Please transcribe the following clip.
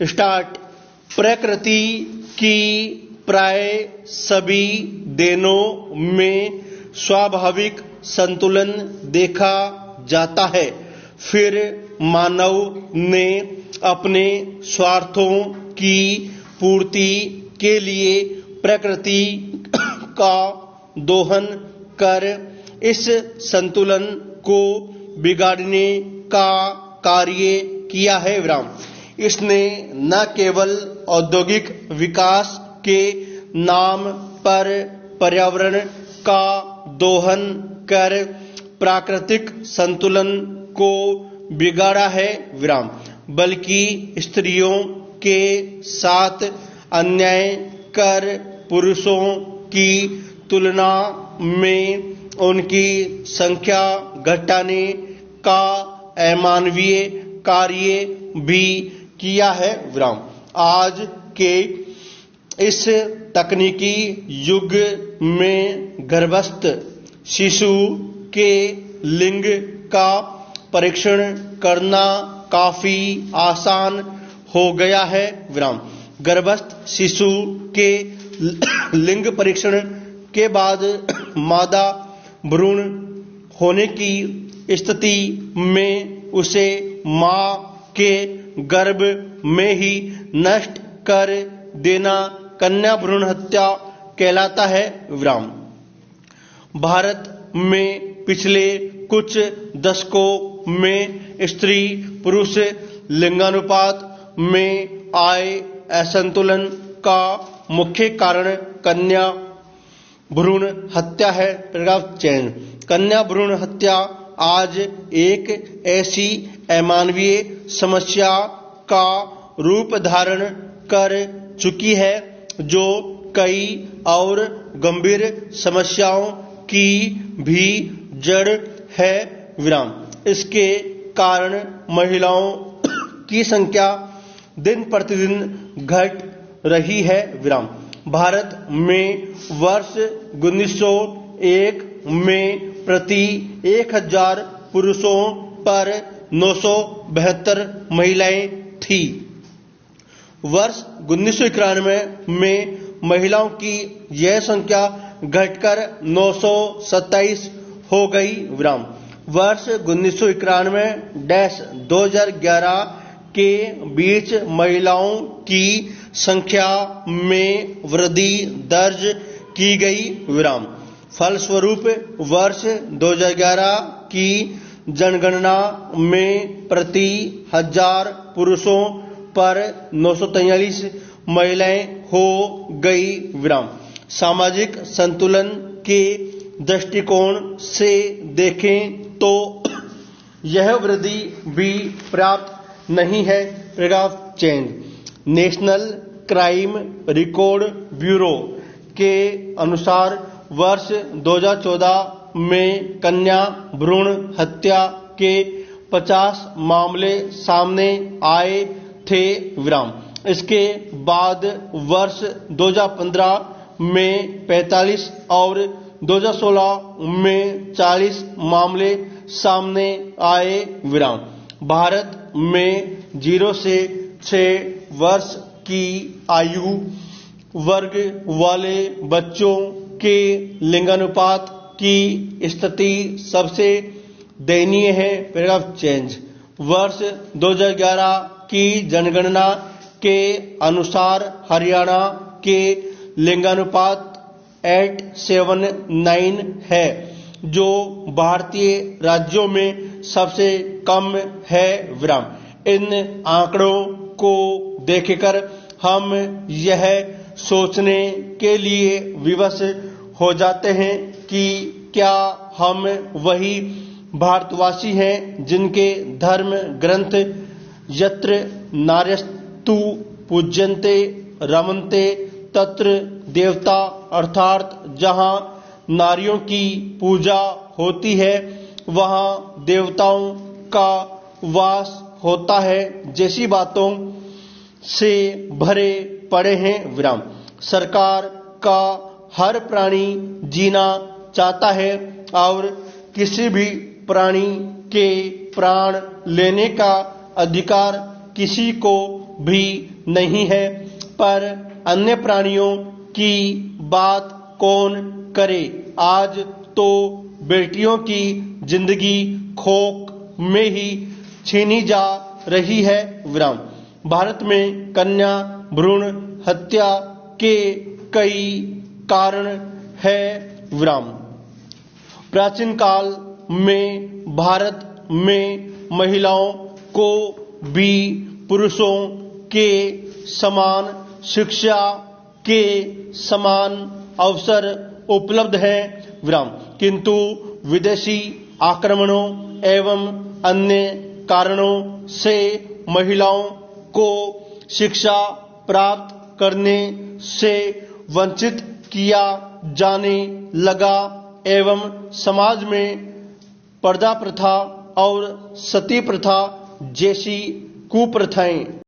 Start. प्रकृति की प्राय सभी देनों में स्वाभाविक संतुलन देखा जाता है। फिर मानव ने अपने स्वार्थों की पूर्ति के लिए प्रकृति का दोहन कर इस संतुलन को बिगाड़ने का कार्य किया है। विराम। इसने न केवल औद्योगिक विकास के नाम पर पर्यावरण का दोहन कर प्राकृतिक संतुलन को बिगाड़ा है। विराम। बल्कि स्त्रियों के साथ अन्याय कर पुरुषों की तुलना में उनकी संख्या घटाने का अमानवीय कार्य भी किया है। विराम। आज के इस तकनीकी युग में गर्भस्थ शिशु के लिंग का परीक्षण करना काफी आसान हो गया है। विराम। गर्भस्थ शिशु के लिंग परीक्षण के बाद मादा भ्रूण होने की स्थिति में उसे मां के गर्भ में ही नष्ट कर देना कन्या भ्रूण हत्या कहलाता है। विराम। भारत में पिछले कुछ दशकों में स्त्री पुरुष लिंगानुपात में आए असंतुलन का मुख्य कारण कन्या भ्रूण हत्या है। Paragraph change. कन्या भ्रूण हत्या आज एक ऐसी अमानवीय समस्या का रूप धारण कर चुकी है जो कई और गंभीर समस्याओं की भी जड़ है। विराम। इसके कारण महिलाओं की संख्या दिन प्रतिदिन घट रही है। विराम। भारत में वर्ष 1901 में प्रति 1000 पुरुषों पर 972 महिलाएं थी। वर्ष 1991 में महिलाओं की यह संख्या घटकर 927 हो गई। विराम। वर्ष 1991-2011 के बीच महिलाओं की संख्या में वृद्धि दर्ज की गई। विराम। फलस्वरूप वर्ष 2011 की जनगणना में प्रति 1000 पुरुषों पर 943 महिलाएं हो गई। विराम। सामाजिक संतुलन के दृष्टिकोण से देखें तो यह वृद्धि भी पर्याप्त नहीं है। Paragraph change. National crime record bureau के अनुसार वर्ष 2014 में कन्या भ्रूण हत्या के 50 मामले सामने आए थे। विराम। इसके बाद वर्ष 2015 में 45 और 2016 में 40 मामले सामने आए। विराम। भारत में 0 से 6 वर्ष की आयु वर्ग वाले बच्चों के लिंगानुपात की स्थिति सबसे दयनीय है। Paragraph change. वर्ष 2011 की जनगणना के अनुसार हरियाणा के लिंगानुपात 879 है, जो भारतीय राज्यों में सबसे कम है। विराम। इन आंकड़ों को देखकर हम यह सोचने के लिए विवश हो जाते हैं कि क्या हम वही भारतवासी हैं जिनके धर्म ग्रंथ यत्र नार्यस्तु पूज्यन्ते रमन्ते तत्र देवता, अर्थात जहाँ नारियों की पूजा होती है वहाँ देवताओं का वास होता है, जैसी बातों से भरे पड़े हैं। विराम। सरकार का हर प्राणी जीना चाहता है और किसी भी प्राणी के प्राण लेने का अधिकार किसी को भी नहीं है, पर अन्य प्राणियों की बात कौन करे। आज तो बेटियों की जिंदगी खोक में ही छीनी जा रही है। विराम। भारत में कन्या भ्रूण हत्या के कई कारण है। विराम। प्राचीन काल में भारत में महिलाओं को भी पुरुषों के समान शिक्षा के समान अवसर उपलब्ध है। विराम। किंतु विदेशी आक्रमणों एवं अन्य कारणों से महिलाओं को शिक्षा प्राप्त करने से वंचित किया जाने लगा एवं समाज में पर्दा प्रथा और सती प्रथा जैसी कुप्रथाएं